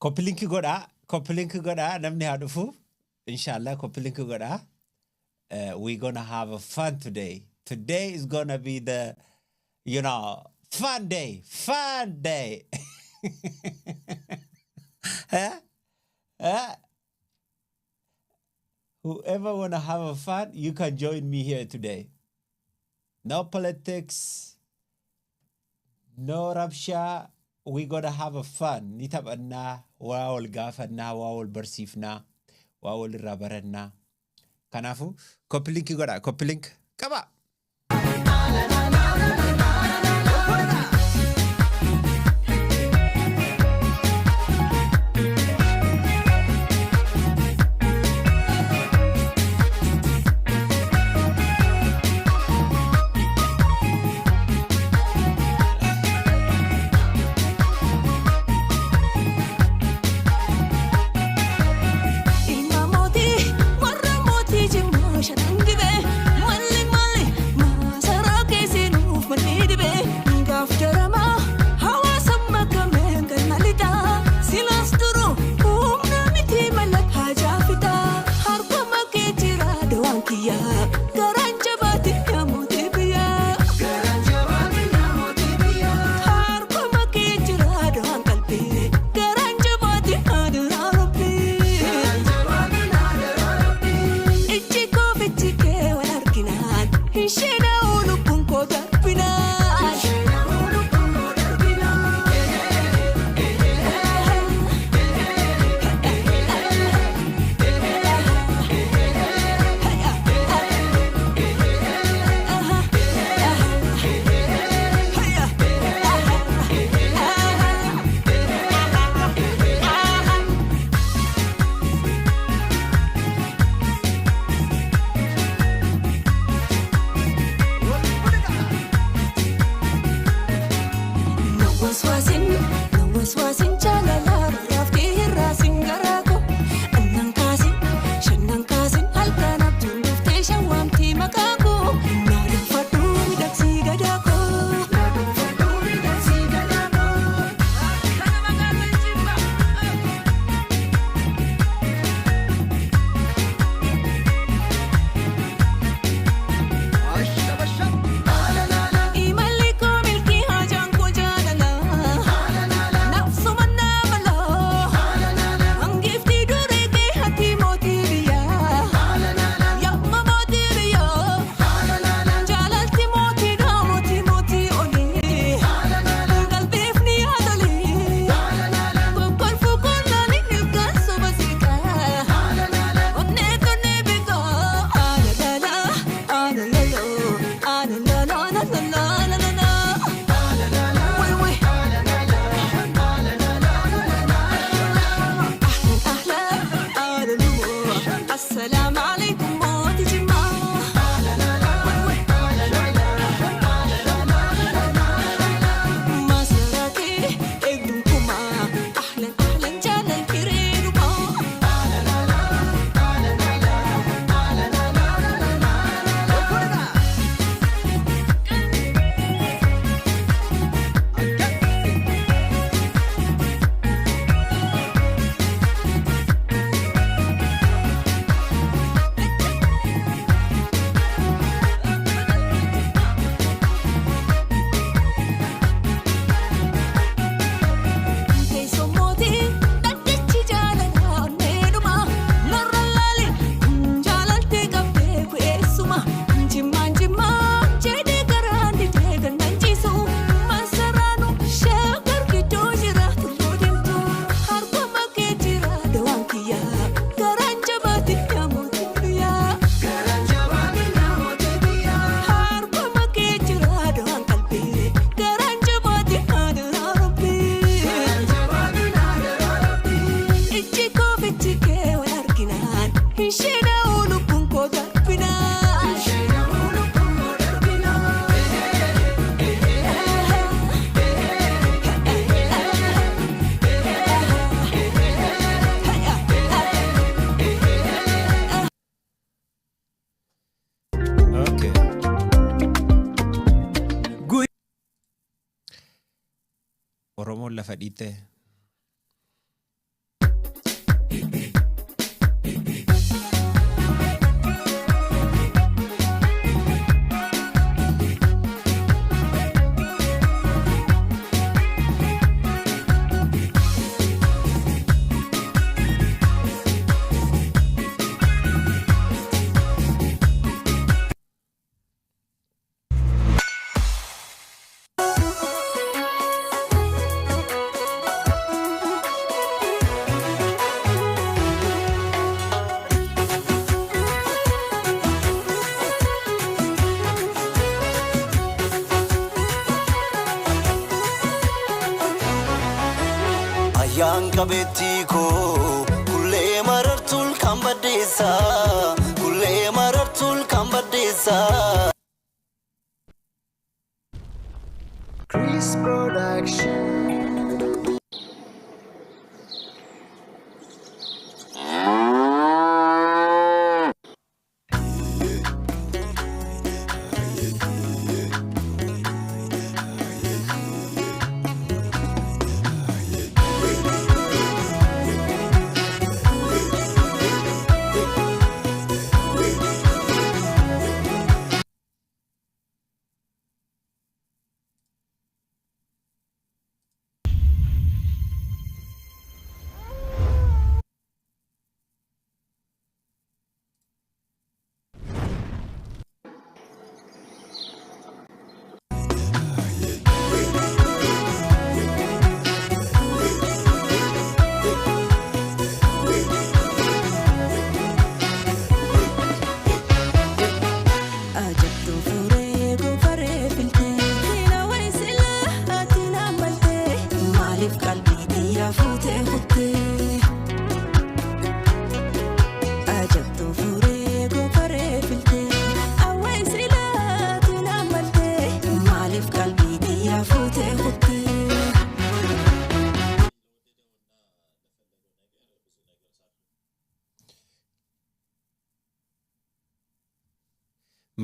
Koppelink goda. Namni hadufu. Inshallah, koppelink goda. We're gonna have a fun today. Today is gonna be the, fun day. Fun day. Huh? Huh? Whoever wanna have a fun, you can join me here today. No politics, no rabsha. We're gonna have a fun. Nitabanna, wawal gafanna, wawal barsifna, wawal rabaranna. Kanafu, koppelink goda, koppelink. Come on. Oromoon lafa dhiitte Yanka betiko kulle marartul kambadesa kulle marartul kambadesa Chris Production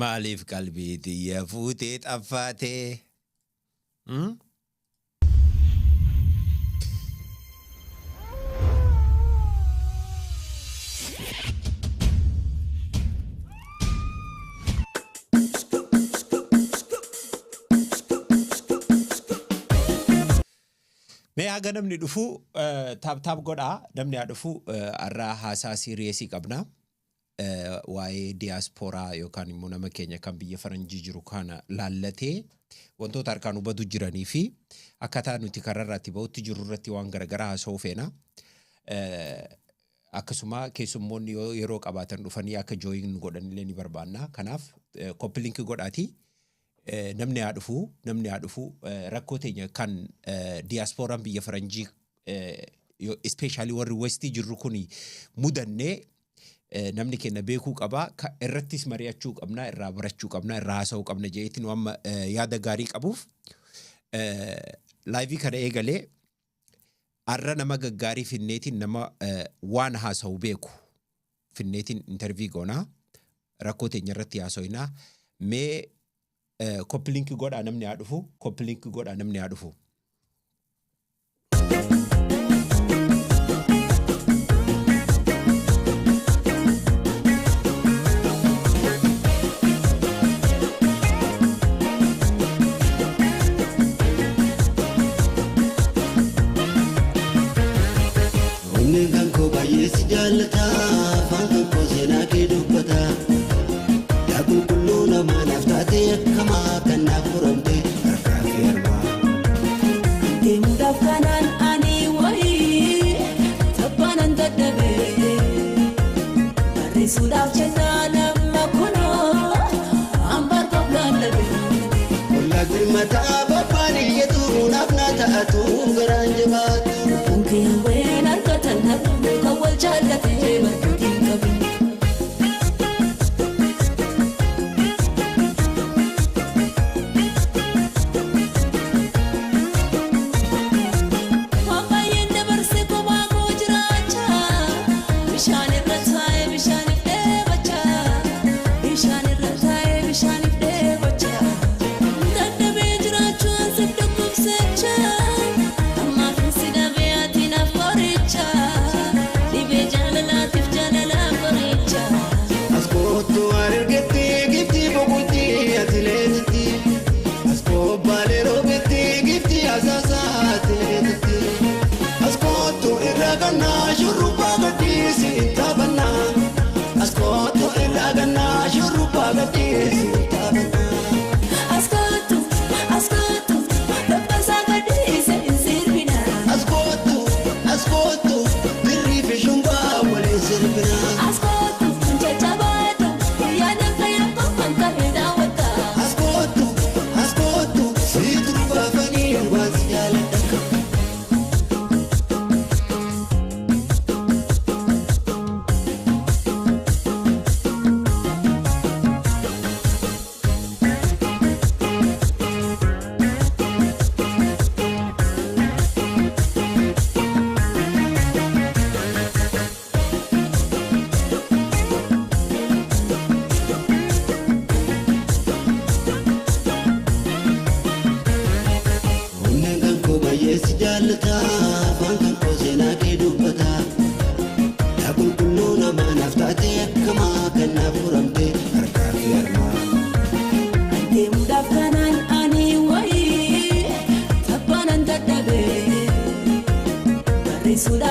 Maaliif qalbii xiyya fuutee xaffaatee? Mee haga namni dhufu taab godhaa namni haa dhufu arraa haasaa siiriyeesii qabna. Waa'ee diaasporaa yookaan immoo nama keenya kan biyya faranjii jiru kana laallatee wantoota harkaan hubatu jiranii fi akkaataa nuti kararraatti ba'utti jiru irratti waan garagaraa haasa'uu feena. Akkasuma keessummoonni yeroo qabaatan dhufanii akka jooyin godhanillee ni barbaanna. Kanaaf koppilinkii godhaati. Namni haa dhufu rakkoo teenya kan diasporaan biyya faranjii especially warri westii jirru kuni mudannee namni keenya beekuu qaba irrattis mari'achuu qabna irraa barachuu qabna irraa haasa'uu qabna jeetiin amma yaada gaarii qabuuf laayivii kana eegalee arra nama gaggaarii finneetiin nama waan haasa'u beeku finneetiin intervii goonaa rakkoo teenya irratti haasa'inaa mee koppilinkii godhaa namni haa dhufu. Yes, Jalata, Fanko Posena, Kidupata, Yakuluna, Manaftate, Kamakana, Kurumte, Rafirma. Timudakanan, Anyway, Tapanan, the Debe, Arisuda, Chetana, Makuno, Ambato, Gandabe, Lagrimata, Bapani, Yetunabnata, Tungaranjabat, Punki, when I got another.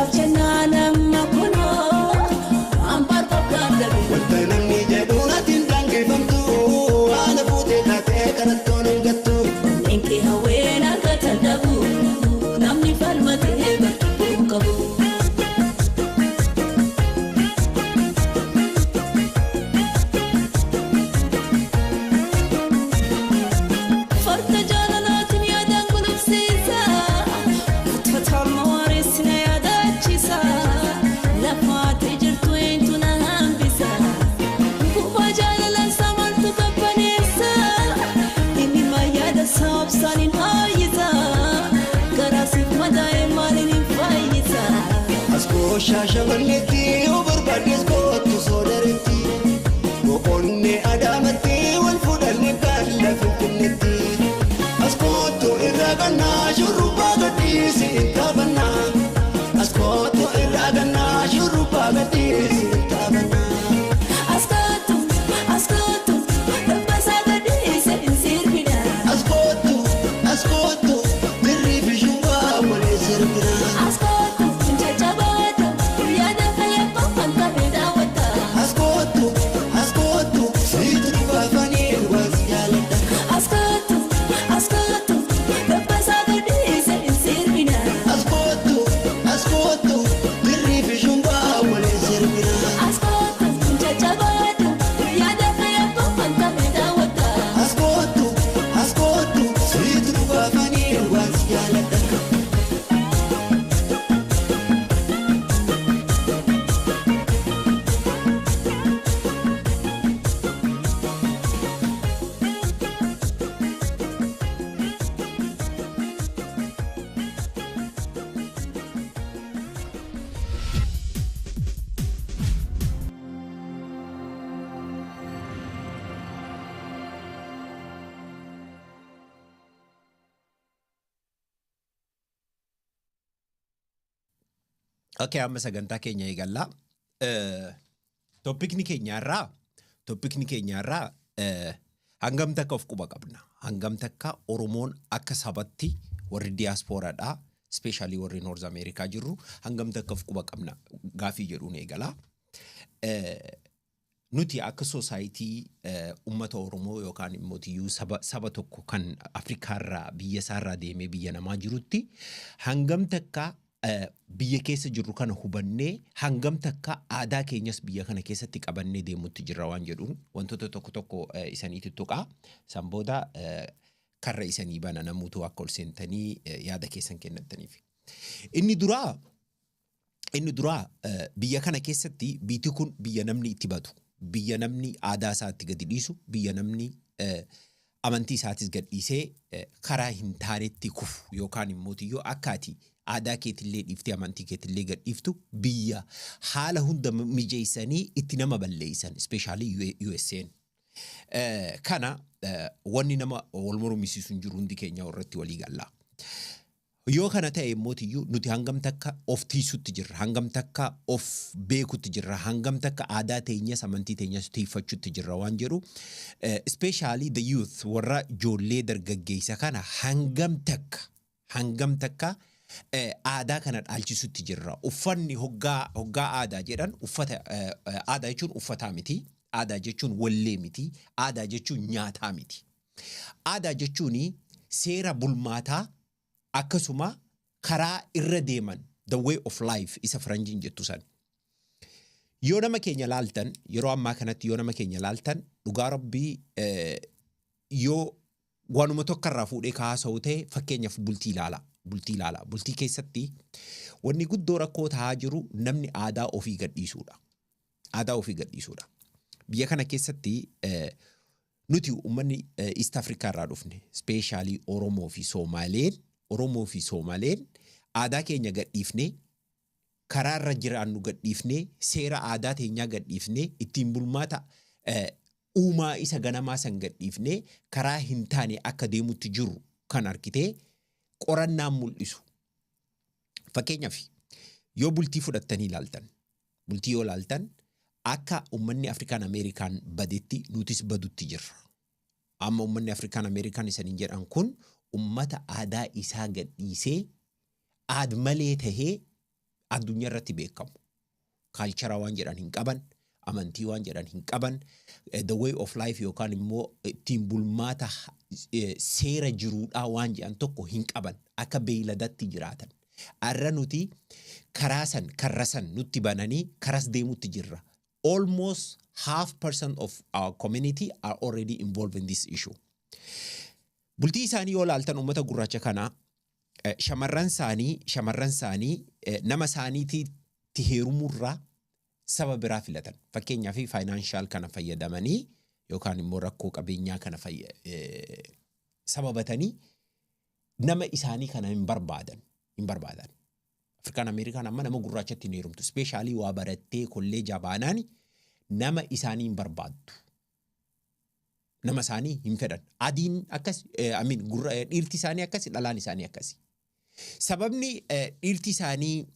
Sanaaf jennaan makuno ambar kokkaadha. Wanta namni jedhu natiin daangeffamtu haala fuutee taatee kanattoon hin gattu. Onneen hawween akka tandabu namni falmatee bartuu qabu. Shasha maneti overbadis kotu sodareti Bokonne adamati wal fudalni kalla fitineti Askoto iragana shuruba gadisi intabana Askoto iragana shuruba gadisi intabana Askoto Rabasa gadisi insirbina Askoto Dirribi shumba wale sirbina Askoto Okay, amma sagantaa keenya eegalla. Topiikni keenyarraa hangam takka of quba qabna. Hangam takka Oromoon akka sabatti warri diasporaadha, especially warri North America jirru, hangam takka of quba qabna gaafii jedhuun eegala. Nuti akka society ummata Oromoo yookaan immoo saba tokko kan Afrikaarraa biyya isaarraa deemee biyya namaa jirutti hangam takka biyya keessa jirru kana hubannee hangam takka aadaa keenyas biyya kana keessatti qabannee deemutti jirra waan jedhuun wantoota tokko isaniitti tuqaa san booda karra isanii bana namuutu akka ol seentanii yaada keessan kennataniif. Inni duraa biyya kana keessatti biitii kun biyya namni itti batu, biyya namni aadaa isaatti gadi dhiisu, biyya namni amantii isaatis gad dhiisee karaa hin taanetti kufu yookaan immoo tiyyoo akkaati aadaa keetillee dhiiftee amantii keetillee gad dhiiftu biyya haala hunda mijeessanii itti nama balleessan especially USA'n. Kana wanni nama wal mormisiisu hin jiru hundi keenya irratti walii galla. Yoo kana ta'e immoo tiyyuu nuti hangam takka of tiisutti jirra, hangam takka of beekutti jirra, hangam takka aadaa teenyas amantii teenyas tiifachuutti jirra waan jedhu especially the youth warra ijoollee dargaggeessa kana hangam takka aadaa kana dhaalchisutti jirra. Uffanni hoggaa aadaa jedhan uffata aadaa jechuun uffataa miti, aadaa jechuun wallee miti, aadaa jechuun nyaataa miti. Aadaa jechuun seera bulmaataa akkasuma karaa irra deeman the way of life isa faranjiin jettu san. Yoo nama keenya laaltan yeroo ammaa kanatti yoo nama keenya laaltan dhugaa rabbii yoo waanuma tokkorraa fuudhee kaasa'u ta'e fakkeenyaaf bultii ilaala. Bultii keessatti wanni guddoo rakkoo ta'aa jiru namni aadaa ofii gadhiisuudha. Biyya kana keessatti nuti uummanni East Africa irraa dhufne especially Oromoo fi Soomaleen aadaa keenya gadhiifnee karaa irra jiraannu gadhiifnee seera aadaa teenyaa gadhiifnee ittiin bulmaata uumaa isa ganamaa san gadhiifnee karaa hin taane akka deemutti jiru kan arkitee qorannaan mul'isu. Fakkeenyaaf yoo bultii fudhattanii ilaaltan akka uummanni Afrikaan Ameerikaan badetti nutis badutti jirra. Amma uummanni Afrikaan Ameerikaan isaniin jedhan kun ummata aadaa isaa gadhiisee aad malee tahee addunyaa irratti beekamu. Culture waan jedhan hin qaban, amantii waan jedhan hin qaban, the way of life yookaan immoo ittiin bulmaata seera jiruudhaa waan jedhan tokko hin qaban. Akka beeyladatti jiraatan. Arra nuti karra san nutti bananii karas deemutti jirra. Almost 50% of our community are already involved in this issue. Bultii isaanii yoo laaltan uummata gurraacha kanaa shamarran isaanii nama isaaniitti heerumurraa saba biraa filatan. Fakkeenyaaf financial kana fayyadamanii yookaan immoo rakkoo qabeenyaa kana sababatanii nama isaanii kana hin barbaadan. Afrikaan Ameerikaan amma nama gurraachatti hin heerumtu. Speeshaalii waa barattee kolleejaa baanaan nama isaanii hin barbaaddu. Nama isaanii hin fedhan. Adiin akkas, dhiirti isaanii akkas, dhalaan isaanii akkas. Sababni dhiirti isaanii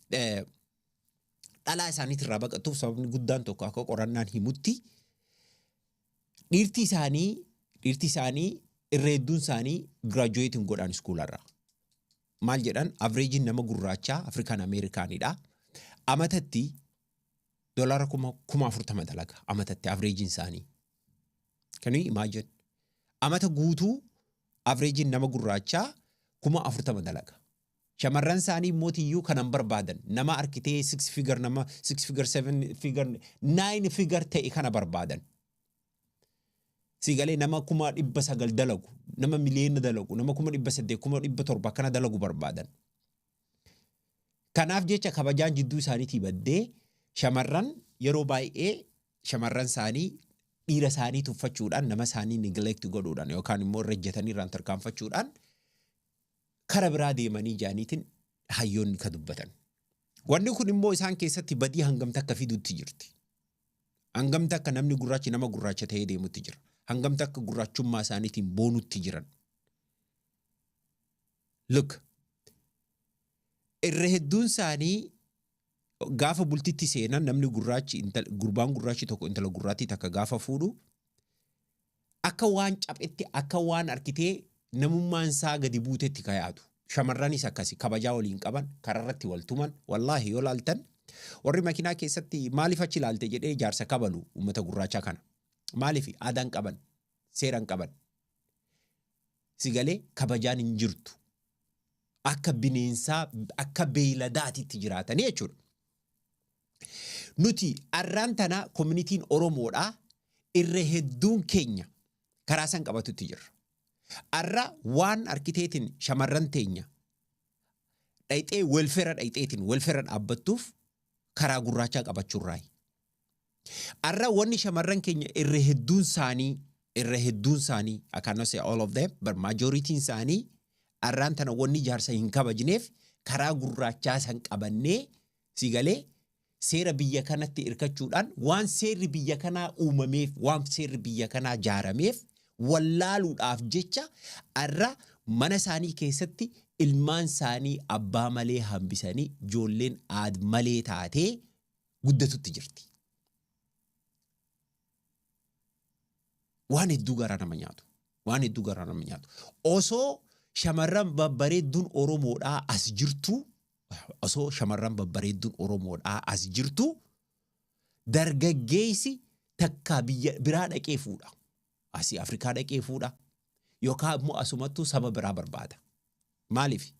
dhalaa isaaniitirraa baqatuuf sababni guddaan tokko akka qorannaan himutti dhiirti isaanii irra hedduun isaanii giraajuweetiin godhan iskuularraa. Maal jedhan avreejiin nama gurraachaa Afrikaan Ameerikaanidha. Amatatti $40,000 dalaga. Amatatti avreejiin isaanii. Can you imagine? Amata guutuu avreejiin nama gurraachaa $40,000 dalaga. Shamarran isaanii mootiyyuu kanan barbaadan. Nama arkitee 6 figure, nama 6 figure, 7 figure, 9 figure ta'e kana barbaadan. Sigalee nama 900 dalagu, nama miliyoona dalagu, nama 800, 700 kana dalagu barbaadan. Kanaaf jecha kabajaan jidduu isaaniitii baddee shamarran yeroo baay'ee shamarran isaanii dhiira isaanii tuffachuudhaan nama isaanii neglect godhuudhaan yookaan immoo rejjetanii irraan tarkaanfachuudhaan kara biraa deemanii jaaniitiin hayyoonni ka dubbatan. Wanni kun immoo isaan keessatti badii hangamta akka fiduutti jirti. Hangamta akka namni gurraachi nama gurraacha ta'ee deemutti jira. Hangamta akka gurraachummaa isaaniitiin boonutti jiran. Look, irra hedduun isaanii gaafa bultitti seenan namni gurraachi gurbaan gurraachi tokko intala gurraattii takka gaafa fuudhu akka waan caphetti akka waan arkitee namummaan isaa gadi buutetti kayaatu. Shamarranis akkasi kabajaa waliin qaban kararratti wal tuman wallaahi yoo laaltan warri makiinaa keessatti maaliif achi laalte jedhee jaarsa kabalu uummata gurraachaa kana. Maaliif aadaan qaban seeraan qaban sigalee kabajaan hin jirtu akka bineensaa akka beeyladaatitti jiraatanii jechuudha. Nuti arraan tana communitiin Oromoodhaa irra hedduun keenya karaa san qabatutti jirra. Arra waan arkiteetiin shamarran teenya dhayxee welfera dhaabbattuuf karaa gurraachaa qabachuurraayi. Arra wanni shamarran keenya irra hedduun isaanii I cannot say all of them but majority isaanii arraan tana wanni jaarsa hin kabajneef karaa gurraachaa san qabannee sigalee seera biyya kanatti irkachuudhaan waan seerri biyya kanaa uumameef waan seerri biyya kanaa jaarameef wallaaluudhaaf jecha arra mana isaanii keessatti ilmaan isaanii abbaa malee hambisanii ijoolleen aad malee taatee guddatutti jirti. Waan hedduu garaa nama nyaatu. Osoo shamarran babbareedduun Oromoodhaa as jirtu dargaggeessi takka biyya biraa dhaqee fuudha. Asii Afrikaa dhaqee fuudha. Yookaan immoo asumattuu saba biraa barbaada. Maaliif?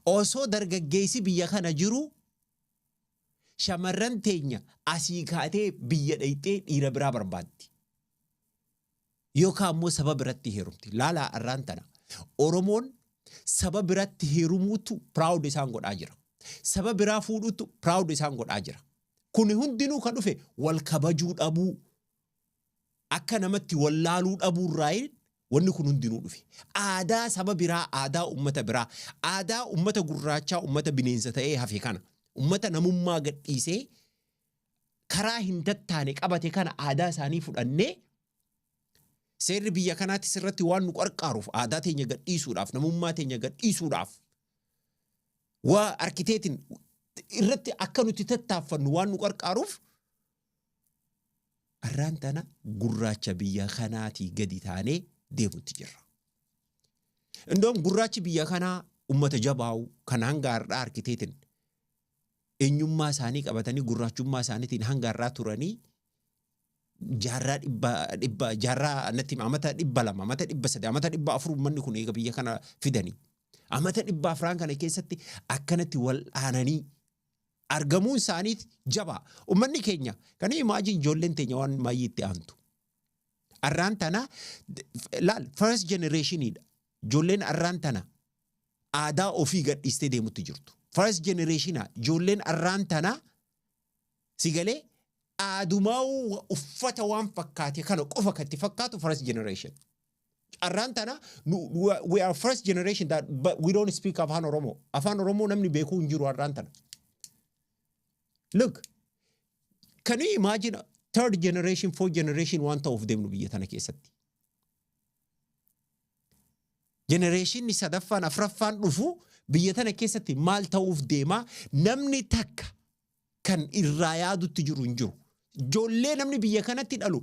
Osoo dargaggeessi biyya kana jiru shamarran teenya asii kaatee biyya dhayxee dhiira biraa barbaaddi. Yookaan immoo saba biratti heerumti. Laalaa arraan tana. Oromoon saba biratti heerumuutu proud isaan godhaa jira. Saba biraa fuudhuutu proud isaan godhaa jira. Kuni hundinuu kan dhufe wal kabajuu dhabuu akka namatti wallaaluu dhabuu irraa wanni kun hundinuu dhufe. Aadaa saba biraa, aadaa ummata biraa, aadaa ummata gurraachaa, ummata bineensa ta'ee hafe kana, ummata namummaa gadhiisee karaa hin tattaane qabate kana aadaa isaanii fudhannee seerri biyya kanaatti sirratti waan nu qarqaaruuf aadaa teenya gadhiisuudhaaf namummaa teenya gadhiisuudhaaf waa arkiteetiin irratti akka nuti tattaaffannu waan nu qarqaaruuf arraan tana gurraacha biyya kanaatii gadi taanee deemutti jirra. Indoom gurraachi biyya kanaa ummata jabaa'u kan hanga har'aa arkiteetiin eenyummaa isaanii qabatanii gurraachummaa isaaniitiin hanga irraa turanii jaarraa natti amata 200 amata 300 amata 400 manni kun eega biyya kana fidanii amata 400 kana keessatti akkanatti wal aananii argamuun isaaniit jabaa ummanni keenya kan imagine ijoolleen teenya waan maayii itti aantu arraan tana laal first generationidha ijoolleen arraan tana aadaa ofii gadhiistee deemutti jirtu first generation ijoolleen arraan tana sigalee aadumaa uffata waan fakkaate kana qofa katti fakkaatu first generation arrantana we are first generation that but we don't speak afaan oromoo namni beekuu hin jiru arrantana look can you imagine third generation fourth generation one of them nu biyya tana keessatti generation ni sadaffaan afraffaan dhufu biyya tana keessatti maal ta'uuf deema namni takka kan irraa yaadutti jiru hin jiru ijoollee namni biyya kanatti dhalu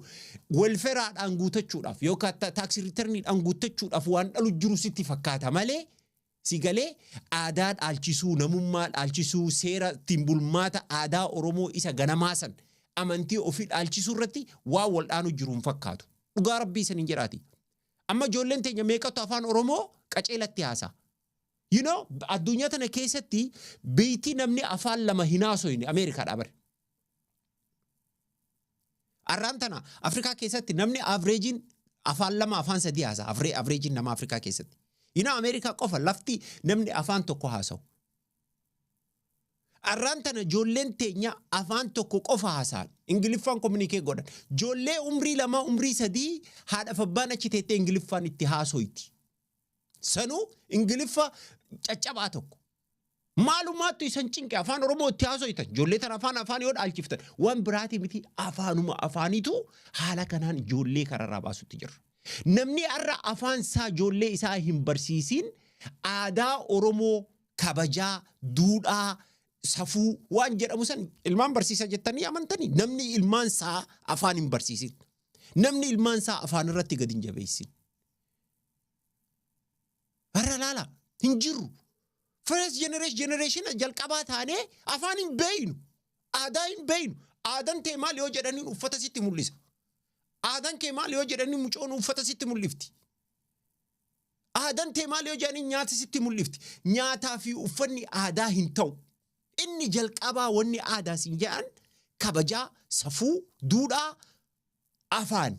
welferaadhaan guutachuudhaaf yookaan tax returnidhaan guutachuudhaaf waan dhalu jiru sitti fakkaata malee sigalee aadaa dhaalchisuu namummaa dhaalchisuu seera ittiin bulmaata aadaa Oromoo isa ganamaasan amantii ofii dhaalchisuu irratti waa wal dhaanu jiru hin fakkaatu dhugaa rabbii saniin jedhaati amma ijoolleen teenya meeqatu afaan Oromoo qaceelatti haasaa you know addunyaa tana keessatti beeyti namni afaan lama hinaasoyne Ameerikaadhaa bare arrantana Afrikaa keessatti namni averaging afaan lama afaan sadii haasa averaging nama Afrikaa keessatti you know Ameerikaa qofa lafti namni afaan tokko haasa'u arrantana ijoolleen teenya afaan tokko qofa haasa'an ingiliffaan communicate godhan ijoollee umrii lama umrii sadii haadha abbaan achi teettee ingiliffaan itti haasoyti sanuu ingiliffa caccabaa tokko maalumaattu isan cinqe afaan Oromoo itti haasoytan ijoollee tan afaan yoo dhaalchiftan waan biraati miti afaanuma afaanitu haala kanaan ijoollee kararraa baasutti jirra namni arra afaan isaa ijoollee isaa hin barsiisin aadaa Oromoo kabajaa duudhaa safuu waan jedhamu san ilmaan barsiisa jettanii amantanii namni ilmaan isaa afaan hin barsiisin namni ilmaan isaa afaan irratti gad hin jabeessin arra laala hin jiru first generation jalqabaa taane afaan hin beeynu aadaa hin beeynu aadaan tee maal yoo jedhanii uffata sitti mul'isa aadaan kee maal yoo jedhanii mucoon uffata sitti mul'ifti aadaan tee maal yoo jedhanii nyaata sitti mul'ifti nyaataa fi uffanni aadaa hin ta'u inni jalqabaa wanni aadaa sin jedhan kabajaa safuu duudhaa afaan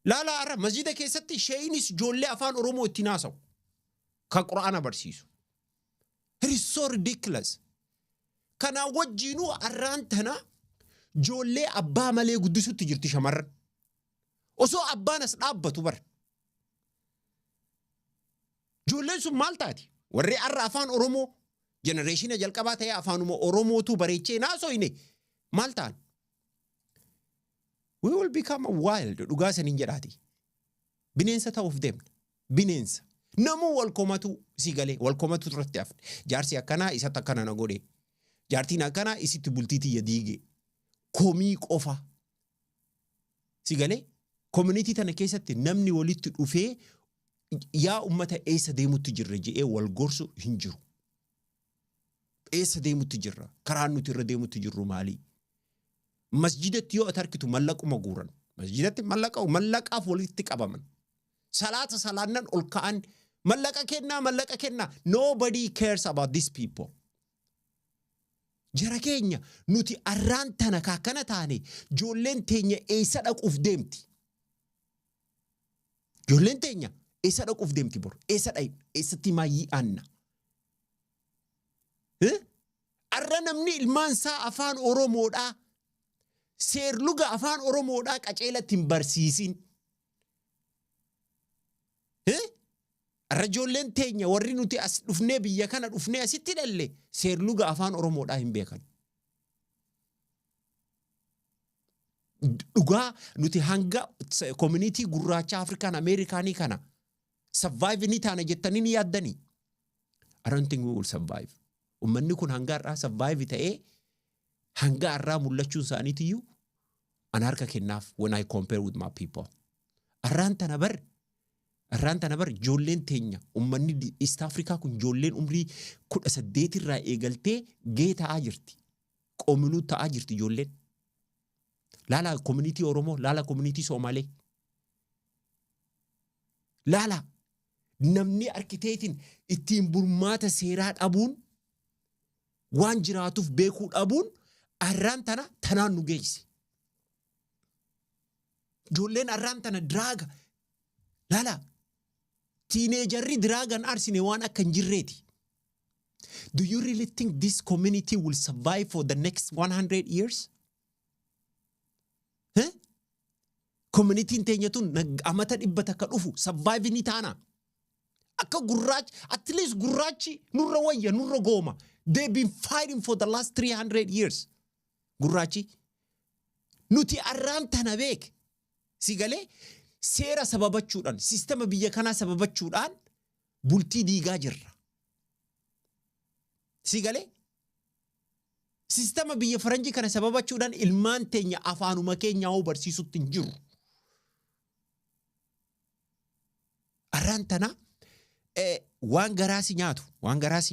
laala arra masjida keessatti sheeyinis ijoollee afaan Oromoo itti naasawu kan Qur'aana barsiisu it is so ridiculous kana wajjiinuu arraan tana ijoollee abbaa malee guddisutti jirti shamarran osoo abbaan as dhaabbatu bar ijoolleen sun maal taati warri arra afaan Oromoo generation jalqabaa ta'ee afaanuma Oromootu bareechee naasoyne maal ta'an we will become a wild dhugaa saniin jedhaati bineensa ta'uuf deemna bineensa namuu wal komatu si galee wal komatu irratti hafne jaarsi akkanaa isatti akkana na godhe jaartiin akkanaa isitti bultiitii yadiige komii qofa si galee community tana keessatti namni walitti dhufee yaa ummata eessa deemutti jirra je'ee wal gorsu hin jiru eessa deemutti jirra karaan nuti irra deemutti jirru maali masjidatti yoo atarkitu mallaquma guuran masjidatti mallaqaaf walitti qabaman salaata salaannan ol ka'an mallaqa kennaa nobody cares about these people jara keenya nuti arraan tana kaakana taane ijoolleen teenya eessa dhaquuf deemti ijoolleen teenya eessa dhaquuf deemti bor eessa dhayin eessatti maayyii aanna arra namni ilmaan isaa afaan Oromoodhaa seerluga afaan Oromoodhaa qaceelatti hin barsiisin arra ijoolleen teenya warri nuti as dhufnee biyya kana dhufnee asitti dhalle seerluga afaan Oromoodhaa hin beekan dhugaa nuti hanga community gurraacha Afrikaan Ameerikaanii kana survive ni taana jettanii ni yaaddanii I don't think we will survive ummanni kun hanga irraa survive ta'ee hanga irraa mul'achuun isaaniitiyyuu an harka kennaaf when I compare with my people arraan tana bar Arraan tana bar ijoolleen teenya ummanni East Africa kun ijoolleen umrii 18 irraa eegaltee gee ta'aa jirti. Qoominuu ta'aa jirti ijoolleen. Laala community Oromoo, laala community Somaalee. Laala namni arkiteetiin ittiin bulmaata seeraa dhabuun waan jiraatuuf beekuu dhabuun arraan tana tanaan nu geesse. Ijoolleen arraan tana diraaga. Laala. Teenagerri diraagan arsine waan akka hin jirreeti. Do you really think this community will survive for the next 100 years? Huh? Community teenya tun amata dhibbata ka dhufu survive ni taana. Akka gurraachi, at least gurraachi nurra wayya, nurra gooma. They've been fighting for the last 300 years. Gurraachi. Nuti arraan tana beek. Sigalee? Seera sababachuudhaan, sistema biyya kanaa sababachuudhaan bultii diigaa jirra. Sigalee? Sistema biyya faranjii kana sababachuudhaan ilmaan teenya afaanuma keenyaa hoo barsiisutti hin jiru. Arraan tana waan garaasi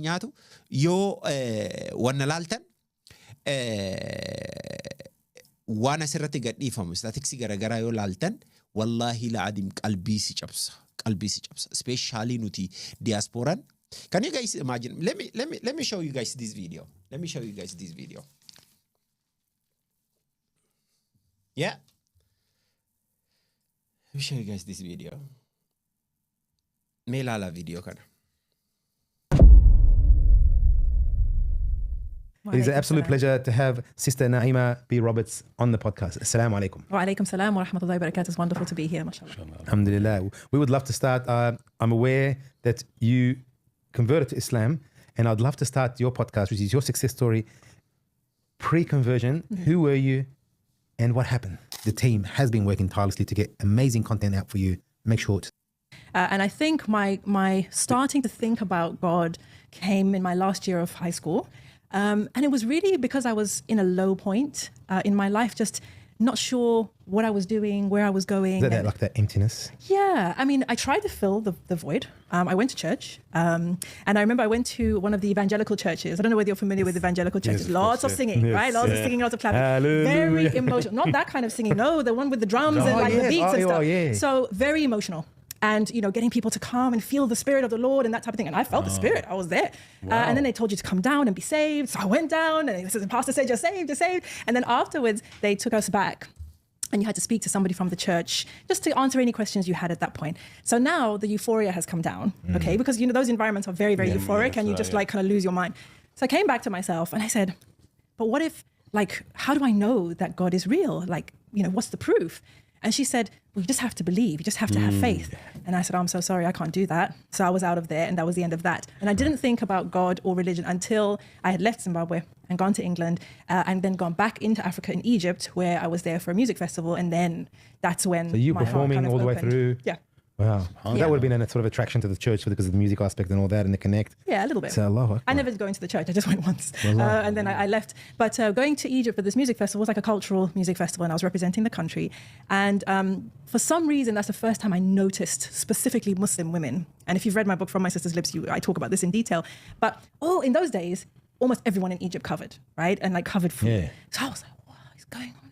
nyaatu yoo wanna laaltan waan asirratti gadhiifamu statistiksii garagaraa yoo laaltan wallahi la'adim qalbii si cabsa, especially nuti diasporan. Can you guys imagine? Let me show you guys this video. Yeah. Let me show you guys this video. Melala video kana. It is an absolute pleasure to have Sister Naima B. Roberts on the podcast. Assalamu alaikum. Wa alaikum salam wa rahmatullahi wa barakatuh. It's wonderful to be here, mashallah. Alhamdulillah. We would love to start. I'm aware that you converted to Islam, and I'd love to start your podcast, which is your success story, pre-conversion. Who were you and what happened? The team has been working tirelessly to get amazing content out for you. Make sure it's... And I think my starting to think about God came in my last year of high school. And it was really because I was in a low point in my life, just not sure what I was doing, where I was going. Is that like that emptiness? Yeah. I mean, I tried to fill the void. I went to church. And I remember I went to one of the evangelical churches. I don't know whether you're familiar with evangelical churches. Yes, lots of singing, right? Lots of singing, lots of clapping. Hallelujah. Very emotional. Not that kind of singing. No, the one with the drums and like the beats and stuff. So very emotional. And, you know, getting people to come and feel the spirit of the Lord and that type of thing. And I felt the spirit. I was there. Wow. And then they told you to come down and be saved. So I went down and the pastor said, you're saved, you're saved. And then afterwards, they took us back. And you had to speak to somebody from the church just to answer any questions you had at that point. So now the euphoria has come down, okay? Because, you know, those environments are very, very euphoric and you just like kind of lose your mind. So I came back to myself and I said, but what if, like, how do I know that God is real? Like, you know, what's the proof? And she said, well, you just have to believe. You just have to have faith. And I said, I'm so sorry, I can't do that. So I was out of there and that was the end of that. And I didn't think about God or religion until I had left Zimbabwe and gone to England and then gone back into Africa in Egypt, where I was there for a music festival. And then that's when So you my performing heart kind of all the opened. way through? Yeah. Wow. That would have been a sort of attraction to the church because of the music aspect and all that and the connect. Yeah, a little bit. So Allah. I never go into the church. I just went once. And then I left. But going to Egypt for this music festival was like a cultural music festival and I was representing the country. And for some reason, that's the first time I noticed specifically Muslim women. And if you've read my book, From My Sister's Lips, I talk about this in detail. But in those days, almost everyone in Egypt covered, right? And like covered food. Yeah. So I was like, what is going on?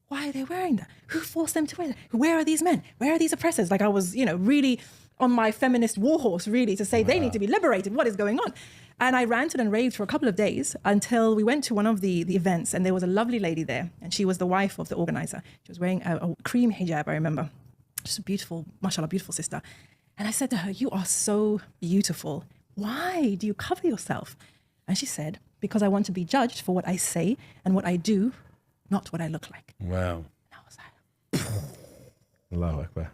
Why are they wearing that? Who forced them to wear that? Where are these men? Where are these oppressors? Like I was, you know, really on my feminist war horse, really, to say they need to be liberated. What is going on? And I ranted and raved for a couple of days until we went to one of the events and there was a lovely lady there and she was the wife of the organizer. She was wearing a cream hijab, I remember. Just a beautiful, mashallah, beautiful sister. And I said to her, you are so beautiful. Why do you cover yourself? And she said, because I want to be judged for what I say and what I do, not what I look like. Wow. And I was like, Allahu Akbar.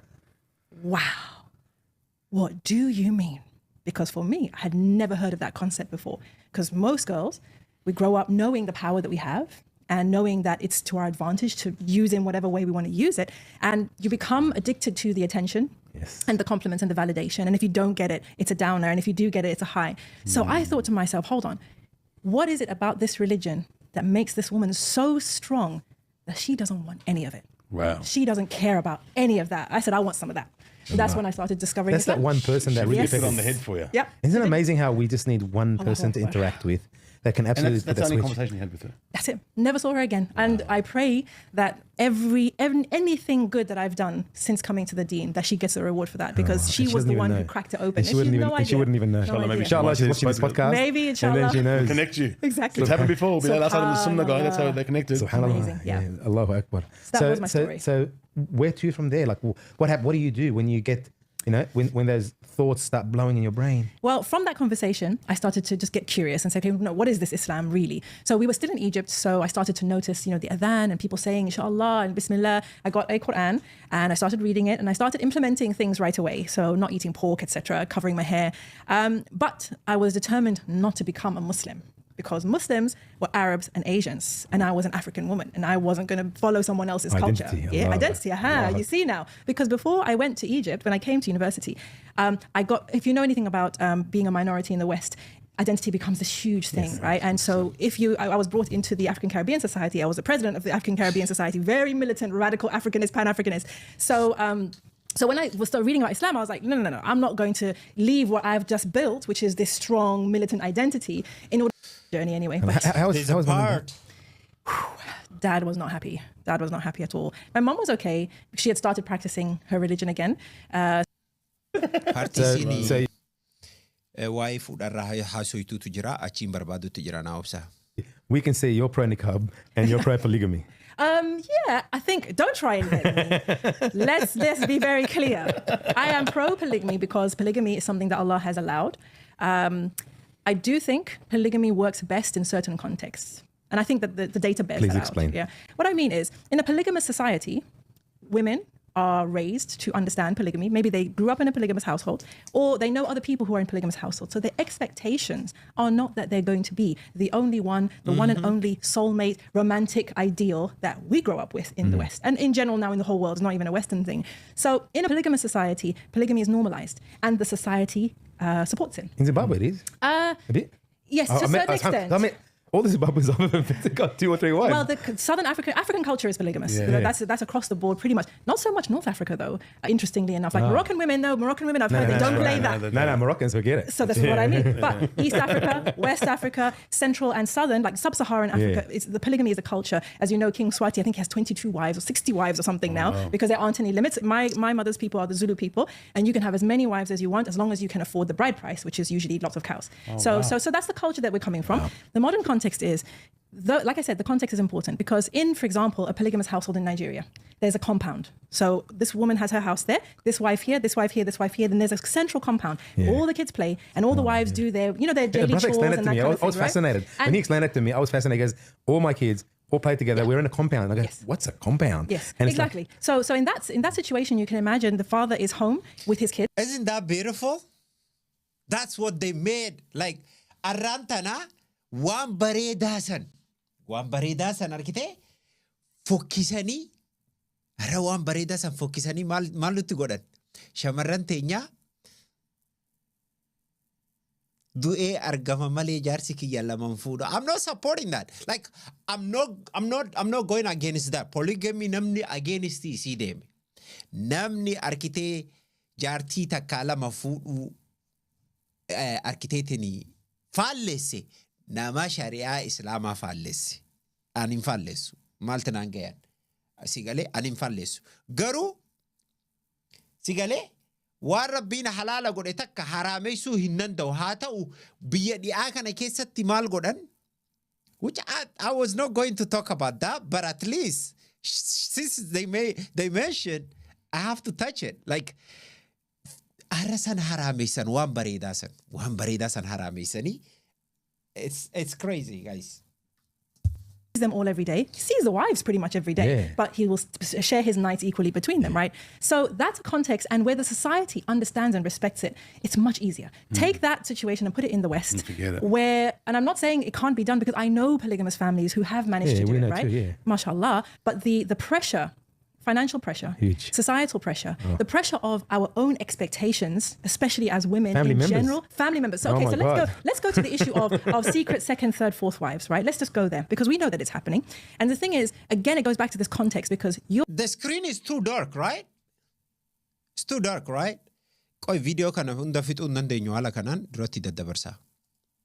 Wow. What do you mean? Because for me, I had never heard of that concept before. Because most girls, we grow up knowing the power that we have and knowing that it's to our advantage to use in whatever way we want to use it. And you become addicted to the attention and the compliments and the validation. And if you don't get it, it's a downer. And if you do get it, it's a high. So I thought to myself, hold on, what is it about this religion that makes this woman so strong that she doesn't want any of it? Wow. She doesn't care about any of that. I said, I want some of that. That's when I started discovering That's that Islam. one person that really Put it affects. on the head for you. Yep. Isn't it amazing how we just need one person to interact with that can And absolutely that's put the that only switch? conversation you had with her. That's it. Never saw her again. And I pray that anything good that I've done since coming to the Deen, that she gets a reward for that, because she And she was doesn't the even one know. who cracked it open. And she wouldn't even, no and she idea. wouldn't even know. No Inshallah, maybe idea. Inshallah, she's watching this podcast. Maybe, And inshallah. then she knows. Connect you. Exactly. It's happened before. Be like, that's how the Sunnah guy. That's how Subhanallah. they connected. Subhanallah. Amazing, yeah. Allahu Akbar. So that was my story. So where to from there? Like, what do you do when you get, when those thoughts start blowing in your brain? Well, from that conversation, I started to just get curious and say, okay, no, what is this Islam really? So we were still in Egypt, so I started to notice, the adhan and people saying inshallah and bismillah. I got a Quran and I started reading it and I started implementing things right away. So not eating pork, etc., covering my hair. But I was determined not to become a Muslim, because Muslims were Arabs and Asians, and I was an African woman, and I wasn't going to follow someone else's culture. Allah. Identity. You see now. Because before I went to Egypt, when I came to university, I got, if you know anything about being a minority in the West, identity becomes this huge thing, right? And so I was brought into the African Caribbean Society. I was the president of the African Caribbean Society, very militant, radical Africanist, Pan-Africanist. So when I was reading about Islam, I was like, no, I'm not going to leave what I've just built, which is this strong militant identity, in order to journey anyway. But How There's a part. Dad was not happy. Dad was not happy at all. My mom was okay. She had started practicing her religion again. Partii isinii So waa'ee fuudharraa haasoytuutu jira, achiin barbaadutu jira naa obsa. we can say you're pro niqab and you're pro polygamy. Yeah, I think, don't try and invent me. Let's be very clear. I am pro-polygamy because polygamy is something that Allah has allowed. I do think polygamy works best in certain contexts. And I think that the data bears Please that explain. out. Yeah. What I mean is, in a polygamous society, women are raised to understand polygamy. Maybe they grew up in a polygamous household, or they know other people who are in polygamous households. So their expectations are not that they're going to be the only one, the one and only soulmate, romantic ideal that we grow up with in the West. And in general now in the whole world, it's not even a Western thing. So in a polygamous society, polygamy is normalized and the society supports it. In Zimbabwe, it is. A bit. Yes, to a certain extent. I mean, all the Zimbabweans have got 2 or 3 wives. Well, the Southern African culture is polygamous. That's across the board, pretty much. Not so much North Africa, though. Interestingly enough, like Moroccan women, I've heard they don't play that. No, Moroccans forget it. So that's what I mean. But East Africa, West Africa, Central and Southern, like Sub-Saharan Africa, the polygamy is a culture. As you know, King Swati, I think he has 22 wives or 60 wives or something now, because there aren't any limits. My mother's people are the Zulu people, and you can have as many wives as you want as long as you can afford the bride price, which is usually lots of cows. So that's the culture that we're coming from. Wow. The modern context is, like I said, the context is important because in, for example, a polygamous household in Nigeria, there's a compound. So this woman has her house there, this wife here, this wife here, this wife here. Then there's a central compound. All the kids play and all the wives do their daily chores and that kind of thing. I was fascinated. When he explained it to me, I was fascinated. He goes, all my kids all play together. We're in a compound. And I go, what's a compound? Yes, and exactly. So in that situation, you can imagine the father is home with his kids. Isn't that beautiful? That's what they made. Like, Arantana, waan bareedaa san argite fokkisanii ara waan bareedaa san fokkisanii maal nutti godhan shamarran teenya du'ee argama malee jaarsi kiyya laman fuudha. I'm not supporting that. Like, I'm not going against that. Polygamy namni against isii deeme. Namni arkitee jaartii takkaa lama fuudhuu arkiteetinii faallesse nama shari'aa islaamaa faallesse. Ani hin faalleessu. Maaltu naan gayan? Sigalee ani hin faalleessu. Garuu sigalee waan rabbiin halaala godhe takka haraameessuu hin danda'u. Haa ta'u biyya dhi'aa kana keessatti maal godhan? Which I was not going to talk about that, but at least since they mentioned, I have to touch it. Like, arra san haraameessan waan bareedaa san haraameessanii. It's crazy, guys. Them all every day. He sees the wives pretty much every day, but he will share his nights equally between them, right? So that's a context, and where the society understands and respects it, it's much easier. Take that situation and put it in the West, and I'm not saying it can't be done because I know polygamous families who have managed to do it, right? Mashallah. But the pressure Financial pressure, Huge. societal pressure, the pressure of our own expectations, especially as women Family in members. general. Family members. So, Oh okay, my so God. let's go to the issue of secret second, third, fourth wives, right? Let's just go there because we know that it's happening. And the thing is, again, it goes back to this context because you're The screen is too dark, right? It's too dark, right? Koi video kana hunda fixuu hin dandeenyu haala kanaan duratti daddabarsa.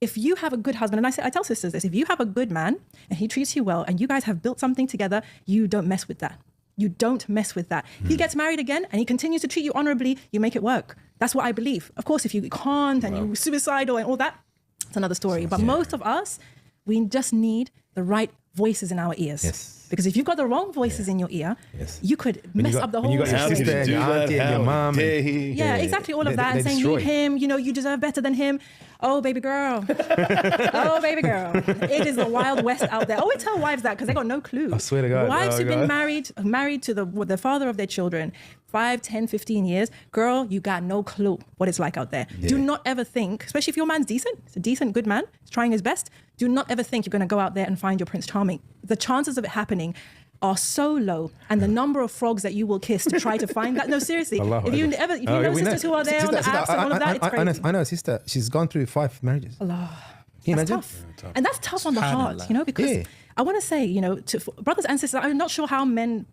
if you have a good husband, and I tell sisters this, if you have a good man and he treats you well and you guys have built something together, you don't mess with that. You don't mess with that. He gets married again and he continues to treat you honorably, you make it work. That's what I believe. Of course, if you can't and you're suicidal and all that, it's another story. But most of us, we just need the right voices in our ears. Yes. Because if you've got the wrong voices in your ear, you could mess up the whole When you got your situation. sister and your auntie and your mom. Yeah, exactly, all of that. And saying, leave him, you deserve better than him. Oh, baby girl. Oh, baby girl. It is the Wild West out there. I always tell wives that because they got no clue. I swear to God. Wives Oh, who've been God. married to the father of their children, 5, 10, 15 years. Girl, you got no clue what it's like out there. Yeah. Do not ever think, especially if your man's decent, it's a decent, good man, he's trying his best. Do not ever think you're going to go out there and find your Prince Charming. The chances of it happening are so low, and the number of frogs that you will kiss to try to find that. No, seriously. If you know we sisters who are there on the apps and all of that, it's crazy. I know a sister. She's gone through 5 marriages. Allah. Can you That's imagine? tough. And that's tough on the heart, Subhanallah. because Yeah. I want to say, to brothers and sisters, I'm not sure how men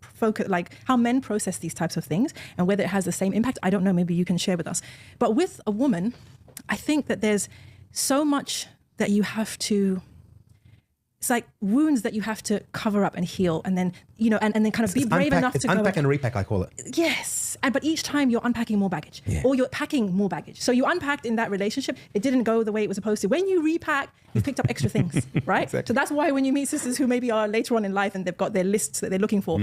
process these types of things and whether it has the same impact. I don't know. Maybe you can share with us. But with a woman, I think that there's so much that you have to. It's like wounds that you have to cover up and heal, and then and then kind of be brave enough to go. Unpack and repack, I call it. Yes, but each time you're unpacking more baggage, or you're packing more baggage. So you unpacked in that relationship, it didn't go the way it was supposed to. When you repack, you've picked up extra things, right? Exactly. So that's why when you meet sisters who maybe are later on in life and they've got their lists that they're looking for,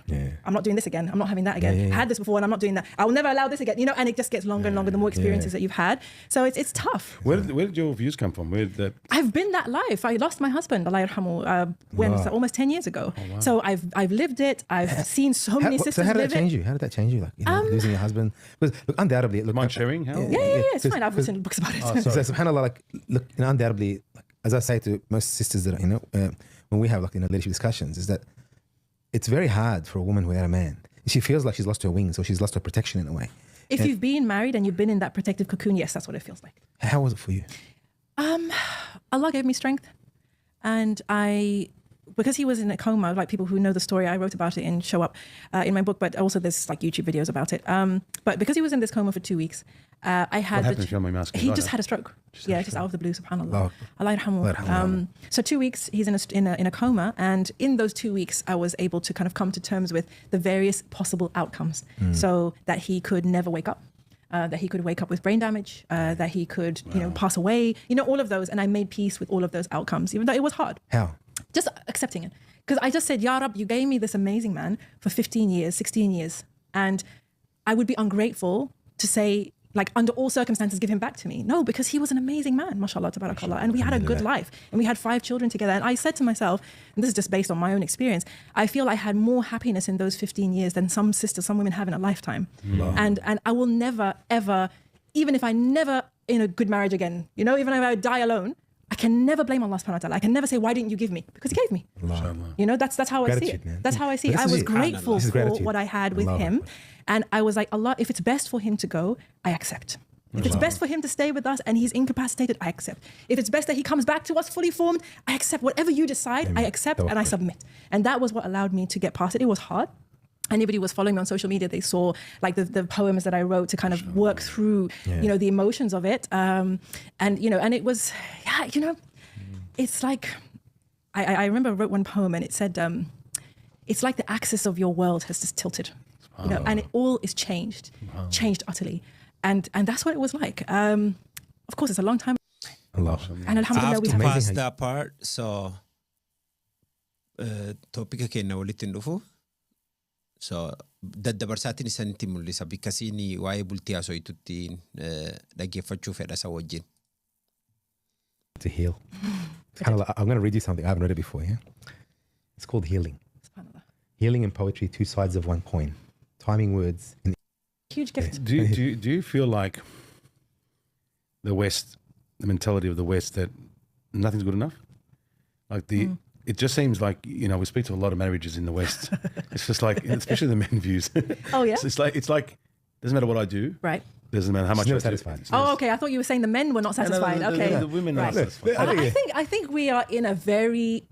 Yeah. I'm not doing this again. I'm not having that again. I had this before and I'm not doing that. I will never allow this again. And it just gets longer and longer the more experiences that you've had. So it's tough. Where did your views come from? Where did that? I've been that life. I lost my husband, Allah yarhamu, when was that? Almost 10 years ago. wow. So I've lived it. I've seen so many sisters So how did live that change it. you? How did that change you? Like losing your husband? Because look, undoubtedly, look, Mind sharing? How? Yeah, it's fine. I've written books about it. So subhanallah, like look, undoubtedly, like, as I say to most sisters that when we have leadership discussions, is that it's very hard for a woman without a man. She feels like she's lost her wings or she's lost her protection in a way. If you've been married and you've been in that protective cocoon, yes, that's what it feels like. How was it for you? Allah gave me strength, and because he was in a coma, like people who know the story, I wrote about it in Show Up in my book, but also there's like YouTube videos about it. But because he was in this coma for 2 weeks, I had What happened if you don't mind me asking? he Right just now? had a stroke. Just out of the blue, subhanallah. Allah Allah yarhamu. yarhamu. So 2 weeks he's in a coma, and in those 2 weeks I was able to kind of come to terms with the various possible outcomes, so that he could never wake up. That he could wake up with brain damage, that he could, pass away, all of those. And I made peace with all of those outcomes, even though it was hard. How? Just accepting it. Because I just said, Ya Rab, you gave me this amazing man for 15 years, 16 years. And I would be ungrateful to say, like, under all circumstances, give him back to me. No, because he was an amazing man, mashallah, tabarakallah. And we had a good life. And we had 5 children together. And I said to myself, and this is just based on my own experience, I feel I had more happiness in those 15 years than some sisters, some women have in a lifetime. And I will never, ever, even if I never in a good marriage again, even if I die alone, I can never blame Allah subhanahu wa ta'ala. I can never say, why didn't you give me? Because he gave me. That's how I see Gratitude, it. man. That's how I see But it. I this was is it. grateful This is for gratitude. what I had with Allah him. Akbar. And I was like, Allah, if it's best for him to go, I accept. If it's best for him to stay with us and he's incapacitated, I accept. If it's best that he comes back to us fully formed, I accept. Whatever you decide, I accept and I submit. And that was what allowed me to get past it. It was hard. Anybody who was following me on social media, they saw like the poems that I wrote to kind of work through, the emotions of it. And it was, it's like, I remember I wrote one poem and it said, it's like the axis of your world has just tilted, and it all is changed utterly. And that's what it was like. Of course, it's a long time. Allah. And I alhamdulillah, have we to have pass that part. So, topica keenya walitti hin dhufu. So, daddabarsaatiin isanitti mul'isa. Bikkasiin waa'ee bultii haasoftutti dhaggeeffachuu fedha isa wajjin. To heal. I'm going to read you something. I haven't read it before, yeah? It's called healing. SubhanAllah. Healing and poetry, 2 sides of one coin. Timing words. Huge gift. Do you feel like the West, the mentality of the West, that nothing's good enough? Like it just seems like, you know, we speak to a lot of marriages in the West. It's just like, especially the men views. Oh, yeah? It's like, doesn't matter what I do. Right. Doesn't matter how much never I do. satisfied. Oh, okay. I thought you were saying the men were not satisfied. Okay. The women are Right. satisfied. I think we are in a very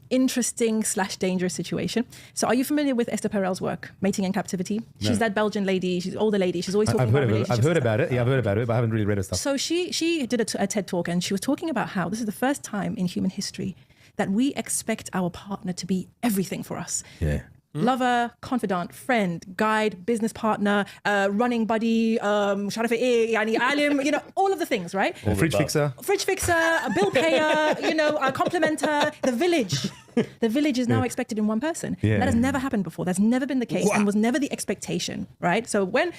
interesting / dangerous situation. So are you familiar with Esther Perel's work, Mating in Captivity? She's that Belgian lady. She's an older lady. She's always talking I've about heard of it. relationships. I've heard about it. Yeah, I've heard about it, but I haven't really read her stuff. So she did a TED talk, and she was talking about how this is the first time in human history that we expect our partner to be everything for us. Yeah. Lover, confidant, friend, guide, business partner, running buddy, yani alim, you know, all of the things, right? Fridge fixer. Fridge fixer, a bill payer, you know, a complimenter, the village. The village is now expected in one person. Yeah. That has never happened before. That's never been the case and was never the expectation, right? So when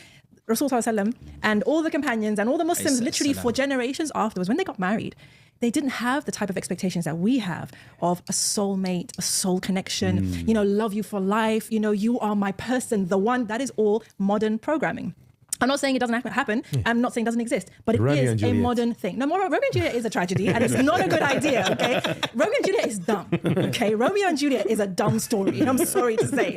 Rasul Sallallahu and all the companions and all the Muslims literally for generations afterwards, when they got married, they didn't have the type of expectations that we have of a soulmate, a soul connection, you know, love you for life, you know, you are my person, the one. That is all modern programming. I'm not saying it doesn't happen. I'm not saying it doesn't exist, but it Romeo and is a Juliet. modern thing. No, Romeo and Juliet is a tragedy, and it's not a good idea, okay? Romeo and Juliet is dumb, okay? Romeo and Juliet is a dumb story, and I'm sorry to say.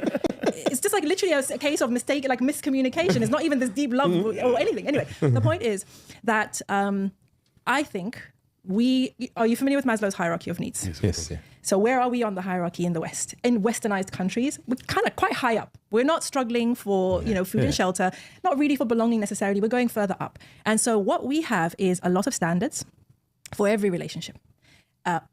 It's just like literally a case of mistake, like miscommunication. It's not even this deep love or anything. Anyway, the point is that I think are you familiar with Maslow's hierarchy of needs? Yes. Yeah. So where are we on the hierarchy in the West? In westernized countries, we're kind of quite high up. We're not struggling for, you know, food and shelter, not really for belonging necessarily. We're going further up. And so what we have is a lot of standards for every relationship.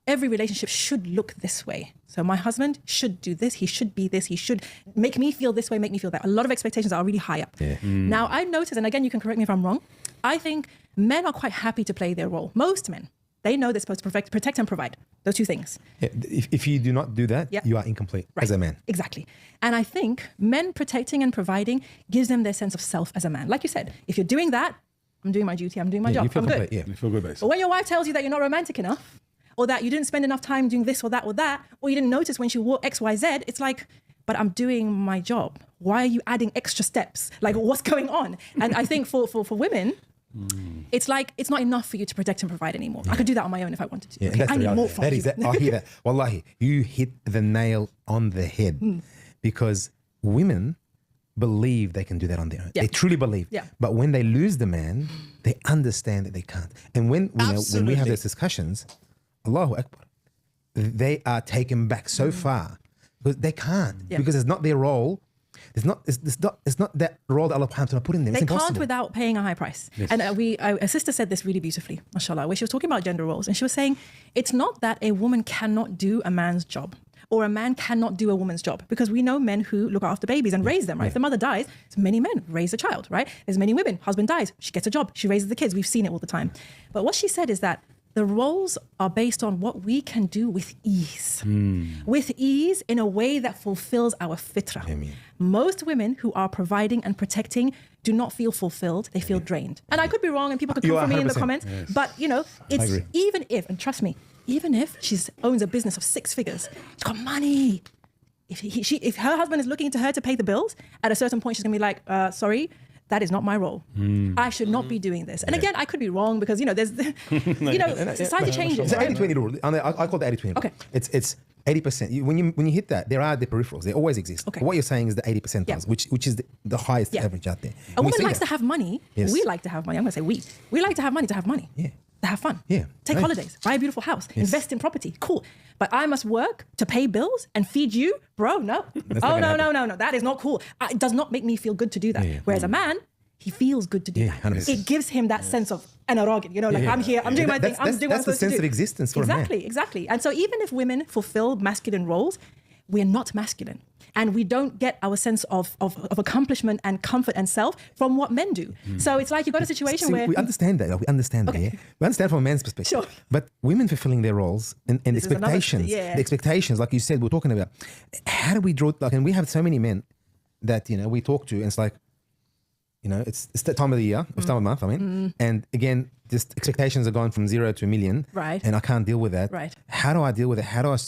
Every relationship should look this way. So my husband should do this. He should be this. He should make me feel this way, make me feel that. A lot of expectations are really high up. Yeah. Now I've noticed, and again, you can correct me if I'm wrong, I think men are quite happy to play their role. Most men. They know they're supposed to protect and provide. Those two things. Yeah, if you do not do that, you are incomplete as a man. Exactly. And I think men protecting and providing gives them their sense of self as a man. Like you said, if you're doing that, I'm doing my duty, I'm doing my job, You feel I'm complete. good. Yeah. You feel good, basically. But when your wife tells you that you're not romantic enough, or that you didn't spend enough time doing this or that, or you didn't notice when she wore X, Y, Z, it's like, but I'm doing my job. Why are you adding extra steps? Like, what's going on? And I think for women, it's like, it's not enough for you to protect and provide anymore. I could do that on my own if I wanted to. Yeah, Okay, that's I the need reality. more from That you. is that. I hear that. Wallahi, you hit the nail on the head because women believe they can do that on their own. Yeah. They truly believe. Yeah. But when they lose the man, they understand that they can't. And when we have Absolutely. those discussions, Allahu Akbar, they are taken back so far because they can't because it's not their role. It's not that role that Allah subhanahu wa ta'ala put in them. They It's can't impossible. without paying a high price. And a sister said this really beautifully, mashallah, where she was talking about gender roles. And she was saying, it's not that a woman cannot do a man's job or a man cannot do a woman's job, because we know men who look after babies and raise them, right? If the mother dies, so many men raise a child, right? There's many women, husband dies, she gets a job, she raises the kids. We've seen it all the time. But what she said is that the roles are based on what we can do with ease. With ease in a way that fulfills our fitrah. Most women who are providing and protecting do not feel fulfilled, they feel drained. And I could be wrong and people could You come are for me in the 100%. comments, but you know, it's agree. even if, and trust me, even if she owns a business of 6 figures, she's got money. If her husband is looking to her to pay the bills, at a certain point she's gonna be like, sorry, that is not my role. I should not be doing this. And again, I could be wrong because, you know, there's, you know, society changes. It's an right? 80-20 rule. I call it the 80-20 rule. Okay. It's 80%. When you hit that, there are the peripherals. They always exist. Okay. What you're saying is the 80%, Yeah. which is the highest Yeah. average out there. A We woman see likes that. to have money. Yes. We like to have money. I'm going to say we. We like to have money to have money. Yeah. To have fun. Yeah. Take Right. holidays. Buy a beautiful house. Invest in property. Cool. But I must work to pay bills and feed you? Bro, no. That's Oh, not gonna no. That is not cool. It does not make me feel good to do that. Yeah. Whereas a man, he feels good to do Yeah, that. 100%. It gives him that sense of an arrogant, you know, like I'm here, I'm doing my thing, I'm doing what I'm That's the supposed to sense do. of existence for a man. Exactly. And so even if women fulfill masculine roles, we're not masculine. And we don't get our sense of accomplishment and comfort and self from what men do. So it's like you've got a situation See, where... we understand that. We understand that. Yeah? We understand from a man's perspective. Sure. But women fulfilling their roles and This is another- expectations, yeah. the expectations, like you said, we're talking about. How do we draw? Like, and we have so many men that we talk to, and it's like, it's that time of the year, or time of the month. I mean, and again, just expectations are going from 0 to a million, Right. And I can't deal with that. Right. How do I deal with it? How do I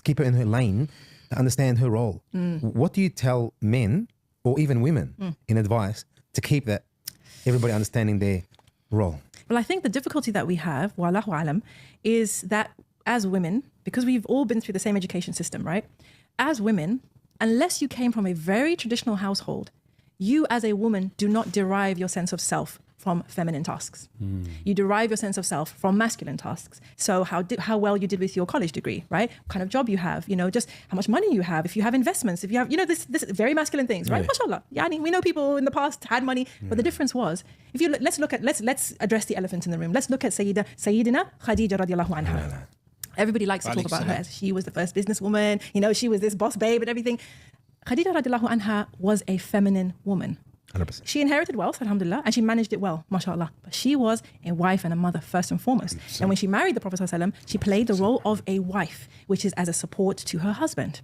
keep her in her lane to understand her role? What do you tell men or even women in advice to keep that everybody understanding their role? Well, I think the difficulty that we have, wallahu alam, is that as women, because we've all been through the same education system, right? As women, unless you came from a very traditional household, you as a woman do not derive your sense of self from feminine tasks. You derive your sense of self from masculine tasks. So how well you did with your college degree, right? What kind of job you have, just how much money you have, if you have investments, if you have, this very masculine things, right? Mashallah. Yani, we know people in the past had money, but the difference was, if you let's address the elephant in the room. Let's look at Sayyidina Khadija radiallahu anha. Everybody likes to talk about her as she was the first businesswoman, she was this boss babe and everything. Khadija radiallahu anha was a feminine woman. 100%. She inherited wealth, alhamdulillah, and she managed it well, mashallah. But she was a wife and a mother first and foremost. 100%. And when she married the Prophet ﷺ, she played the role of a wife, which is as a support to her husband.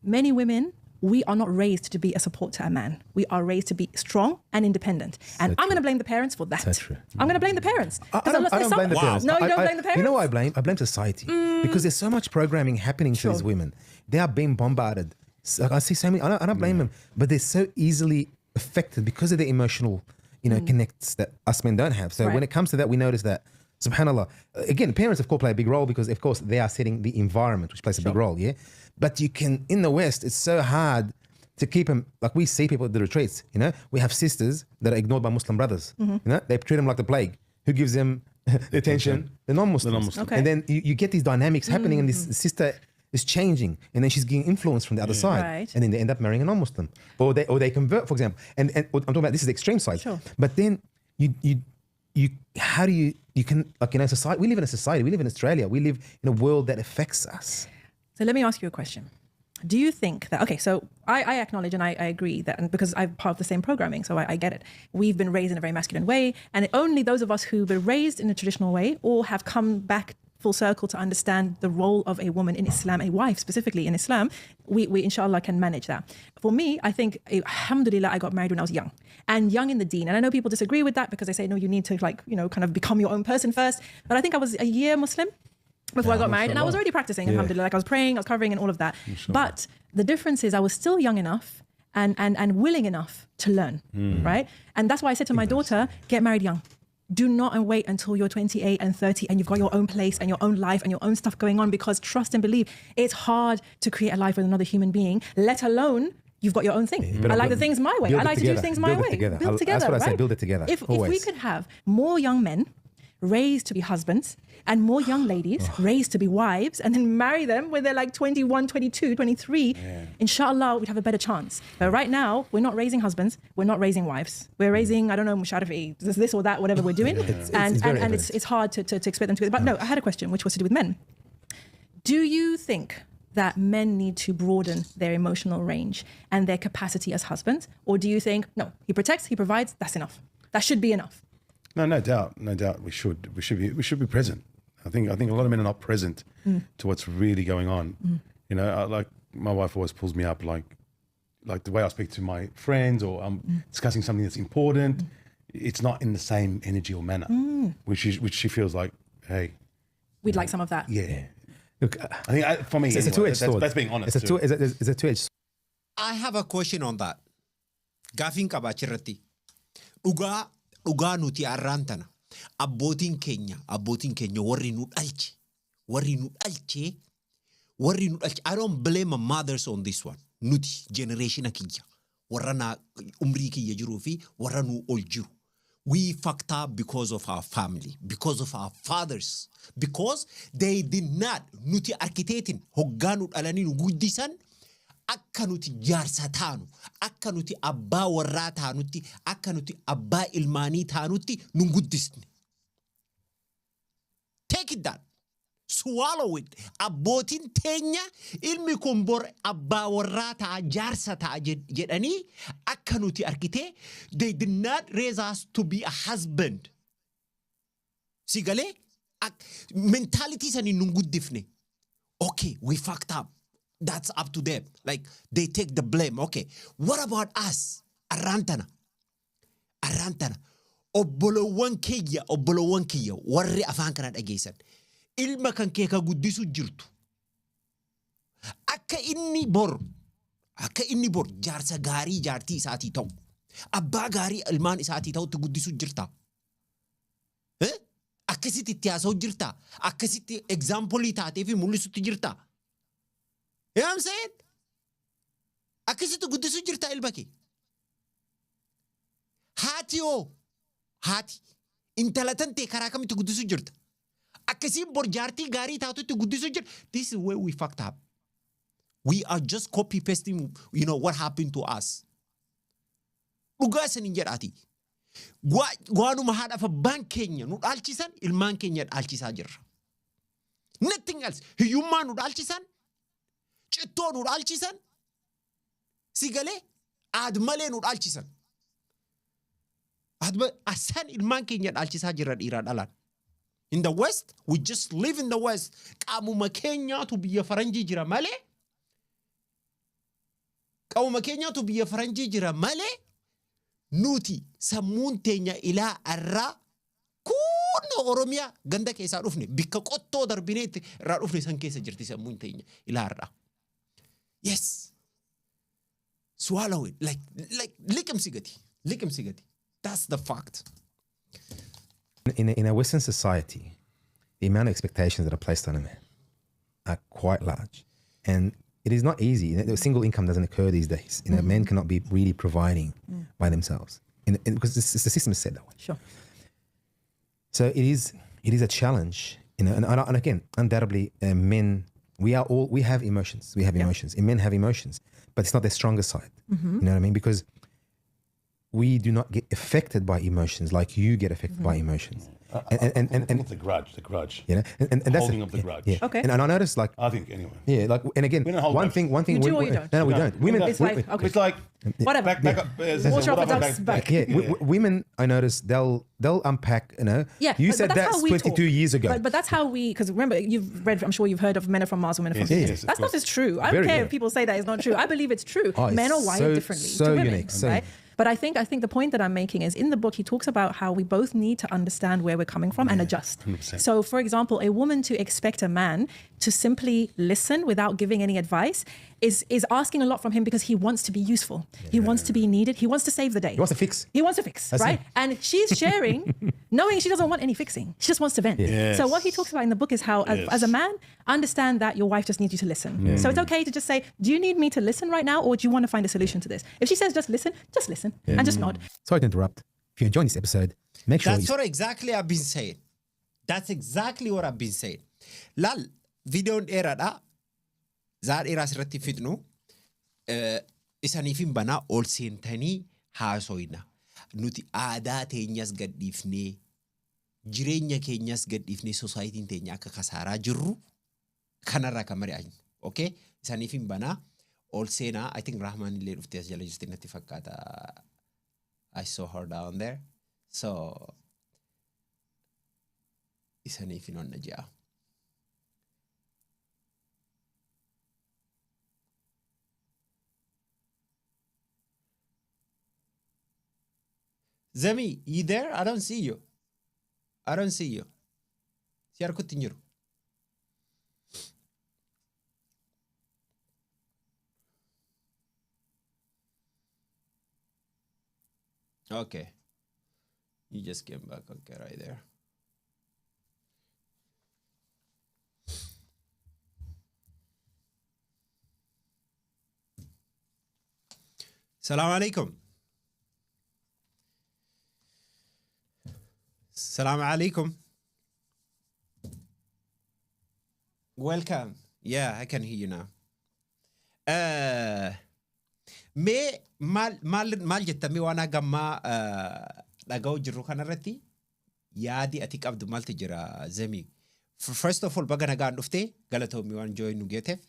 Many women, we are not raised to be a support to a man. We are raised to be strong and independent. And I'm going to blame the parents for that. So true. I'm going to blame the parents. I don't blame the parents. No, you don't blame the parents? You know what I blame? I blame society. Because there's so much programming happening to these women. They are being bombarded. I see so many, I don't blame them, but they're so easily affected because of the emotional, connects that us men don't have. So when it comes to that, we notice that, subhanAllah, again, parents of course play a big role because of course they are setting the environment, which plays a big role, yeah? But you can, in the West, it's so hard to keep them, like we see people at the retreats, we have sisters that are ignored by Muslim brothers, they treat them like the plague. Who gives them the attention? The non-Muslims. Okay. And then you get these dynamics happening and this sister is changing, and then she's getting influence from the other side, Right. and then they end up marrying a non-Muslim, or they convert, for example. And I'm talking about, this is the extreme side. Sure. But then you how do you can, society? We live in a society. We live in Australia. We live in a world that affects us. So let me ask you a question. Do you think that, okay, so I acknowledge and I agree that, and because I'm part of the same programming, so I get it. We've been raised in a very masculine way, and only those of us who were raised in a traditional way or have come back full circle to understand the role of a woman in Islam, a wife specifically in Islam, we inshallah can manage that. For me, I think, alhamdulillah, I got married when I was young in the deen. And I know people disagree with that because they say, no, you need to kind of become your own person first. But I think I was a year Muslim before I got married, and I was already practicing, alhamdulillah, I was praying, I was covering and all of that. But the difference is I was still young enough and willing enough to learn, right? And that's why I said to my daughter, get married young. Do not wait until you're 28 and 30 and you've got your own place and your own life and your own stuff going on, because trust and believe, it's hard to create a life with another human being, let alone you've got your own thing. I like the things my way. I like to do things my way. Build together. That's what I say, right? build it together. If we could have more young men raised to be husbands and more young ladies raised to be wives, and then marry them when they're like 21, 22, 23, inshallah, we'd have a better chance. But right now, we're not raising husbands, we're not raising wives. We're raising, I don't know, musharifi, this or that, whatever we're doing. And it's hard to expect them to. But no, I had a question, which was to do with men. Do you think that men need to broaden their emotional range and their capacity as husbands? Or do you think, no, he protects, he provides, that's enough. That should be enough. No doubt. We should be present. I think a lot of men are not present to what's really going on. Like my wife always pulls me up, like the way I speak to my friends, or I'm discussing something that's important. It's not in the same energy or manner, which she feels like, hey, we'd like some of that. Yeah. Look, I think for me, it's a two-edged sword. That's being honest. It's a two-edged. I have a question on that. Gaafin qaba achirratti. Dhugaa nuti arraan tana. Abbootiin keenya warri nu dhalche. I don't blame my mothers on this one. Nuti generation kiyya. Warra na umrii kiyya jiruu fi warra nu ol jiru. We fucked up because of our family, because of our fathers, because they did not nuti arkiteetin hoggaanu dhalanii nu guddisan akka nuti jaarsa taanu, akka nuti abbaa warraa taanutti, akka nuti abbaa ilmaanii taanutti nu guddisne. Take it down. Swallow it. Abbootiin teenya ilmi kun bor abbaa warraa ta'a, jaarsa ta'a jedhanii akka nuti arkitee, they did not raise us to be a husband. Sigalee mentality sani nu guddifne. Okay, we fucked up. That's up to them. Like, they take the blame. Okay, what about us? Arrantana. Obbolowwan kiyya, warri afaan kana dhageessan. Ilma kan kee ka guddisu jirtu. Akka inni bor jaarsa gaarii jaartii isaatii ta'u. Abbaa gaarii ilmaan isaatii ta'utti guddisu jirta. Akkasitti itti haasa'u jirta. Akkasitti example taatee fi mul'isutti jirta. You know what I'm saying? Akkasitti guddisu jirta ilma kee. Haati yoo haati intala tantee karaa kamitti guddisu jirta. Akkasiin bor jaartii gaarii taatutti guddisu jirta. This is where we fucked up. We are just copy pasting, you know, what happened to us. Dhugaa isaanii jedhaati. Waanuma haadhaaf abbaan keenya nu dhaalchisan ilmaan keenya dhaalchisaa jirra. Nothing else. Hiyyummaa nu dhaalchisan, cittoo nu dhaalchisan, sigalee aadmalee nu dhaalchisan. Asan ilmaan keenya dhaalchisaa jirra dhiiraa dhalaan. In the West, we just live in the West. Qaamuma keenyaatu biyya faranjii jira malee. Qaamuma keenyaatu biyya faranjii jira malee. Nuti sammuun teenya ilaa arraa kunno Oromiyaa ganda keessaa dhufne bikka qottoo darbineetti irraa dhufne san keessa jirti sammuun teenya ilaa arraa. Yes. Swallow it. Like liqimsi gati. That's the fact. In a Western society, the amount of expectations that are placed on a man are quite large. And it is not easy. The single income doesn't occur these days. Men cannot be really providing by themselves because the system is set that way. Sure. So it is a challenge. And again, undoubtedly, men, we have emotions. We have emotions. And men have emotions, but it's not their stronger side. You know what I mean? Because we do not get affected by emotions like you get affected by emotions. And it's the grudge. You know, and that's Holding of the grudge. Yeah. Okay. And I noticed, like, I think anyway. yeah, like, and again, We don't hold one grudge. thing. You do or you don't? No, we don't. Women, It's like, okay. It's like Whatever. back up. Wash off the duck's back. yeah, women, I noticed they'll unpack. You know, Yeah, you but said that's that how we 22 talk. years ago. But that's how we, because remember, I'm sure you've heard of men are from Mars, women are from Venus. Yes, of That stuff course. is true. I don't Very, care yeah. if people say that it's not true. I believe it's true. Oh, Men it's are wired so- differently so to women, unique, so right? unique. But I think the point that I'm making is in the book, he talks about how we both need to understand where we're coming from and adjust. 100%. So, for example, a woman to expect a man to simply listen without giving any advice is asking a lot from him because he wants to be useful. He wants to be needed. He wants to save the day. He wants to fix. He wants to fix, That's right? it. And she's sharing, knowing she doesn't want any fixing. She just wants to vent. Yes. So what he talks about in the book is how, as a man, understand that your wife just needs you to listen. So it's okay to just say, do you need me to listen right now, or do you want to find a solution to this? If she says just listen and just nod. Sorry to interrupt. If you enjoyed this episode, make sure That's you what exactly I've been saying. That's exactly what I've been saying. Lal, videoon dheeraadha. Zaa dheeraa asirratti fixnu. Isaniifin banaa ol seentanii haasoyna. Nuti aadaa teenyas gadhiifnee, jireenya keenyas gadhiifnee, sosaayitiin teenya akka kasaaraa jirru kanarraa kan mari'annu. Okay? Isaniifin banaa ol seenaa. I think Rahman illee dhuftee as jala jirti natti fakkaata. I saw her down there. So, isaniifin onna ja'a. Zemi, you there? I don't see you. Si harkutti hin jiru. Okay. You just came back. Okay, right there. Salam alaikum. Salam alaikum. Welcome. Yeah, I can hear you now. Maal jettame waan agammaa dhaga'u jirru kanarratti yaadi ati qabdu maaltu jira Zemi? First of all, baga nagaan dhuftee galatoomii waan jooyin nu geeteef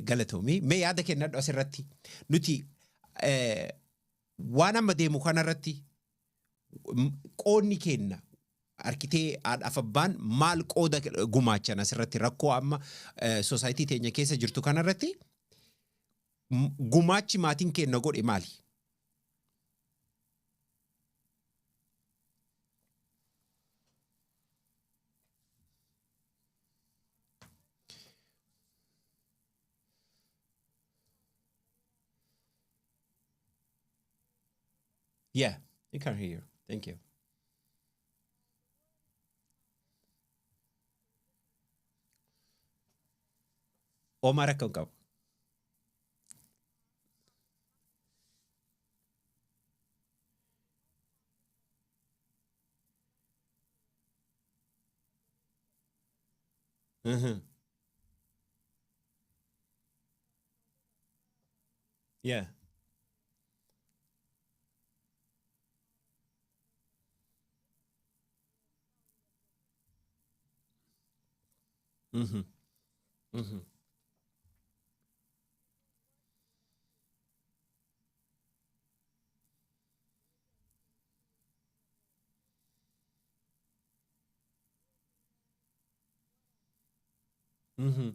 galatoomii. Mee yaada kennadhu asirratti. Nuti waan amma deemu kanarratti qoonni kenna. Arkitee haadhaaf abbaan maal qooda gumaachan asirratti rakkoo amma sosaayitii teenya keessa jirtu kanarratti gumaachi maatiin kenna godhe maali? Yeah, you can hear you. Thank you. Oma rakkoo hin qabu. Yeah. Mm-hmm. Mm-hmm. Mm-hmm.